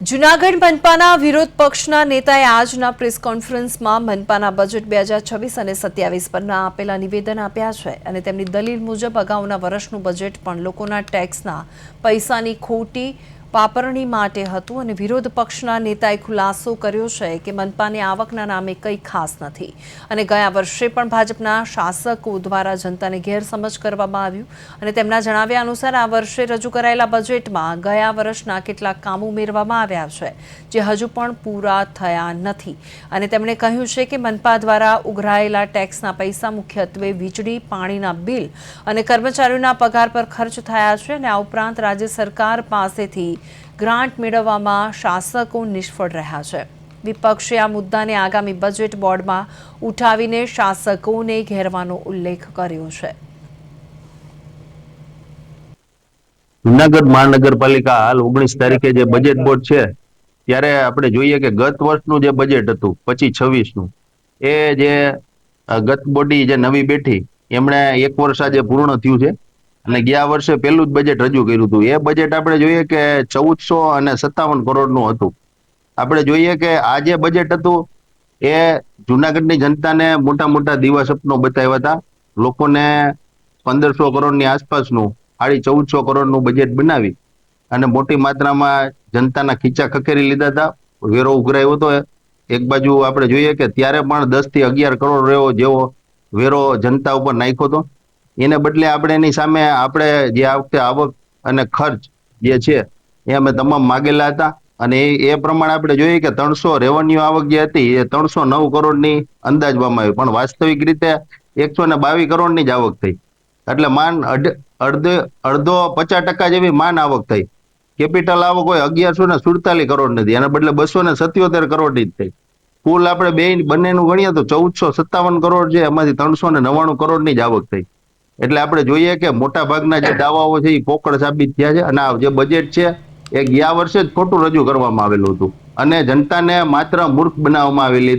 જૂનાગઢ મનપાના વિરોધ પક્ષના નેતાએ આજના પ્રેસ કોન્ફરન્સમાં મનપાના બજેટ 2026 અને 27 પરના આપેલા નિવેદન આપ્યા છે અને તેમની દલીલ મુજબ અગાઉના વર્ષનું બજેટ પણ લોકોના ટેક્સના પૈસાની ખોટી વાપરણી માટે હતું અને વિરોધ પક્ષના નેતાએ ખુલાસો કર્યો છે કે મનપાની આવકના નામે કંઈ ખાસ નથી અને ગયા વર્ષે પણ ભાજપના શાસકો દ્વારા જનતાને ગેરસમજ કરવામાં આવ્યું અને તેમના જણાવ્યા અનુસાર આ વર્ષે રજૂ કરાયેલા બજેટમાં ગયા વર્ષના કેટલાક કામો ઉમેરવામાં આવ્યા છે જે હજુ પણ પૂરા થયા નથી અને તેમણે કહ્યું છે કે મનપા દ્વારા ઉઘરાયેલા ટેક્સના પૈસા મુખ્યત્વે વીજળી પાણીના બિલ અને કર્મચારીઓના પગાર પર ખર્ચ થયા છે અને આ ઉપરાંત રાજ્ય સરકાર પાસેથી ગ્રાન્ટ મેળવવામાં શાસકો નિષ્ફળ રહ્યા છે। વિપક્ષે આ મુદ્દાને આગામી બજેટ બોર્ડમાં ઉઠાવીને શાસકોને ઘેરવાનો ઉલ્લેખ કર્યો છે। જૂનાગઢ મહાનગરપાલિકા હાલ 19 તારીખે જે બજેટ બોર્ડ છે ત્યારે આપણે જોઈએ કે ગત વર્ષનું જે બજેટ હતું 25-26 નું એ જે ગત બોડી જે નવી બેઠી એમણે એક વર્ષ આજે પૂર્ણ થયું છે અને ગયા વર્ષે પહેલું જ બજેટ રજૂ કર્યું હતું। એ બજેટ આપણે જોઈએ કે 1457 કરોડનું હતું। આપણે જોઈએ કે આ જે બજેટ હતું એ જૂનાગઢની જનતાને મોટા મોટા દીવા સપનો બતાવ્યા હતા। લોકોને 1500 કરોડની આસપાસનું 1450 કરોડનું બજેટ બનાવી અને મોટી માત્રામાં જનતાના ખીચા ખખેરી લીધા હતા। વેરો ઉઘરાયો હતો। એક બાજુ આપણે જોઈએ કે ત્યારે પણ 10 થી 11 કરોડ જેવો વેરો જનતા ઉપર નાખ્યો હતો। એને બદલે આપણે એની સામે આપણે જે આ વખતે આવક અને ખર્ચ જે છે એ અમે તમામ માગેલા હતા અને એ પ્રમાણે આપણે જોઈએ કે 300 રેવન્યુ આવક જે હતી એ 309 કરોડની અંદાજવામાં આવી પણ વાસ્તવિક રીતે 122 કરોડની જ આવક થઈ। એટલે માન અડધો 50% જેવી માન આવક થઈ। કેપિટલ આવક હોય 1147 કરોડ નથી એના બદલે 277 કરોડની જ થઈ। કુલ આપણે બંનેનું ગણીએ તો 1457 કરોડ છે એમાંથી 399 કરોડની જ આવક થઈ। એટલે આપણે જોઈએ કે મોટા ભાગના જે દાવાઓ છે એ પોકળ સાબિત થયા છે અને આ જે બજેટ છે એ ગયા વર્ષે જ ખોટું રજૂ કરવામાં આવેલું હતું અને જનતાને માત્ર મૂર્ખ બનાવવામાં આવેલી